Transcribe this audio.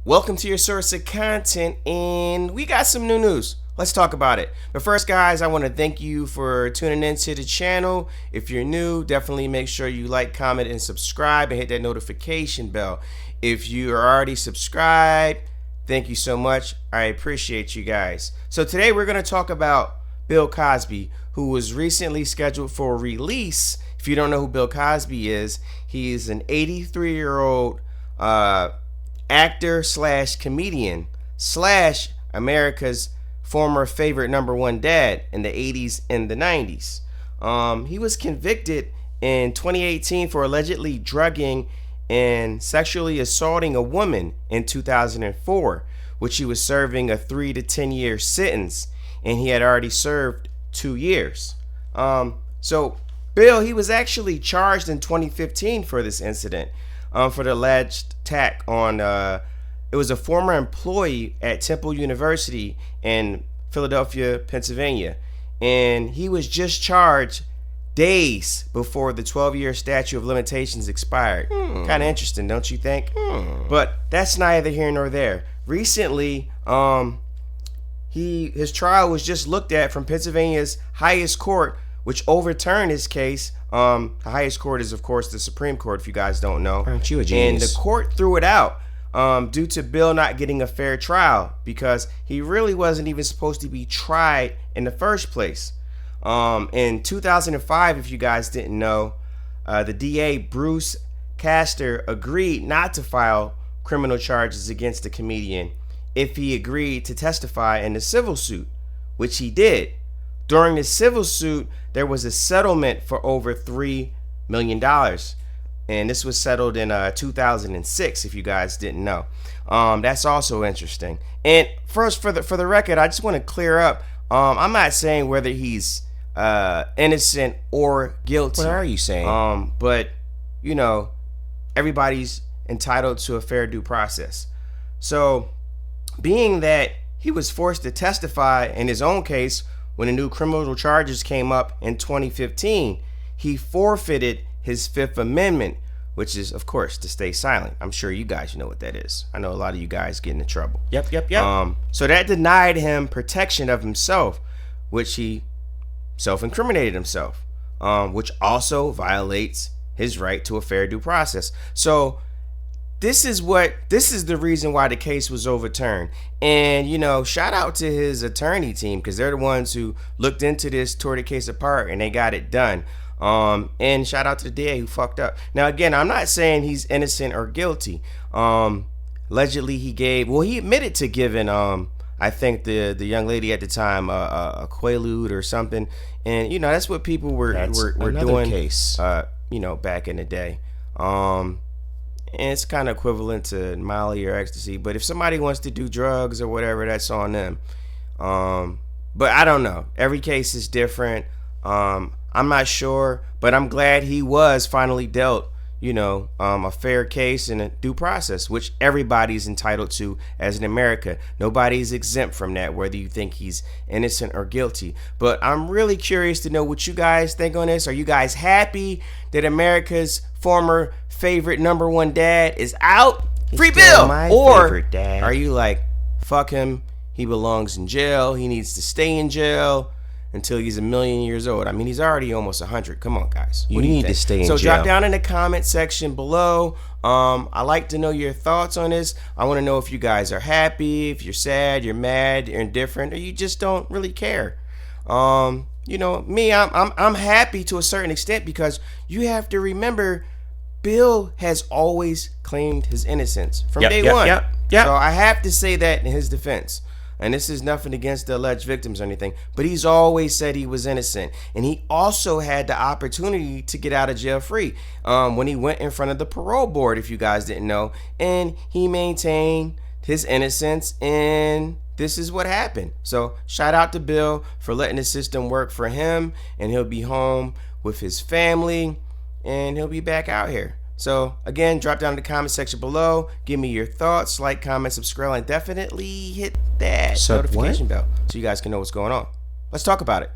Welcome to your source of content, and we got some new news. Let's talk about it. But first, guys, I want to thank you for tuning into the channel. If you're new, definitely make sure you like, comment, and subscribe, and hit that notification bell. If you are already subscribed, thank you so much. I appreciate you guys. So today we're going to talk about Bill Cosby, who was recently scheduled for release. If you don't know who Bill Cosby is, he is an 83-year-old actor slash comedian slash America's former favorite #1 dad in the 80s and the 90s. He was convicted in 2018 for allegedly drugging and sexually assaulting a woman in 2004, which he was serving a 3 to 10 year sentence, and he had already served 2 years. So Bill, he was actually charged in 2015 for this incident. For the alleged attack on, it was a former employee at Temple University in Philadelphia, Pennsylvania. And he was just charged days before the 12-year statute of limitations expired. Kind of interesting, don't you think? But that's neither here nor there. Recently, his trial was just looked at from Pennsylvania's highest court, which overturned his case. The highest court is, of course, the Supreme Court, if you guys don't know. Aren't you a genius? And the court threw it out due to Bill not getting a fair trial, because he really wasn't even supposed to be tried in the first place. In 2005, if you guys didn't know, the DA, Bruce Castor, agreed not to file criminal charges against the comedian if he agreed to testify in the civil suit, which he did. During the civil suit, there was a settlement for over $3 million. And this was settled in 2006, if you guys didn't know. That's also interesting. And first, for the record, I just want to clear up. I'm not saying whether he's innocent or guilty. What are you saying? But, you know, everybody's entitled to a fair due process. So, being that he was forced to testify in his own case when the new criminal charges came up in 2015, he forfeited his Fifth Amendment, which is, of course, to stay silent. I'm sure you guys know what that is. I know a lot of you guys get into trouble. Yep. So that denied him protection of himself, which he self-incriminated himself, which also violates his right to a fair due process. So this is the reason why the case was overturned. And, you know, shout out to his attorney team, because they're the ones who looked into this, tore the case apart, and they got it done. And shout out to the DA who fucked up. Now, again, I'm not saying he's innocent or guilty. Allegedly, he admitted to giving, I think the young lady at the time, a Quaalude or something. And, you know, that's what people were doing, case. You know, back in the day. And it's kind of equivalent to Molly or ecstasy. But if somebody wants to do drugs or whatever, that's on them. But I don't know. Every case is different. I'm not sure, but I'm glad he was finally dealt, you know, a fair case and a due process, which everybody's entitled to as in America. Nobody's exempt from that, whether you think he's innocent or guilty. But I'm really curious to know what you guys think on this. Are you guys happy that America's former favorite #1 dad is out? Free Bill! Or are you like, fuck him, he belongs in jail, he needs to stay in jail until he's 1,000,000 years old? I mean, he's already almost 100. Come on, guys. You need to stay in jail. So drop down in the comment section below. I like to know your thoughts on this. I want to know if you guys are happy, if you're sad, you're mad, you're indifferent, or you just don't really care. You know, me, I'm happy to a certain extent, because you have to remember, Bill has always claimed his innocence from day one. So I have to say that in his defense. And this is nothing against the alleged victims or anything, but he's always said he was innocent. And he also had the opportunity to get out of jail free when he went in front of the parole board, if you guys didn't know. And he maintained his innocence, and this is what happened. So shout out to Bill for letting the system work for him, and he'll be home with his family, and he'll be back out here. So again, drop down in the comment section below. Give me your thoughts, like, comment, subscribe, and definitely hit that notification bell so you guys can know what's going on. Let's talk about it.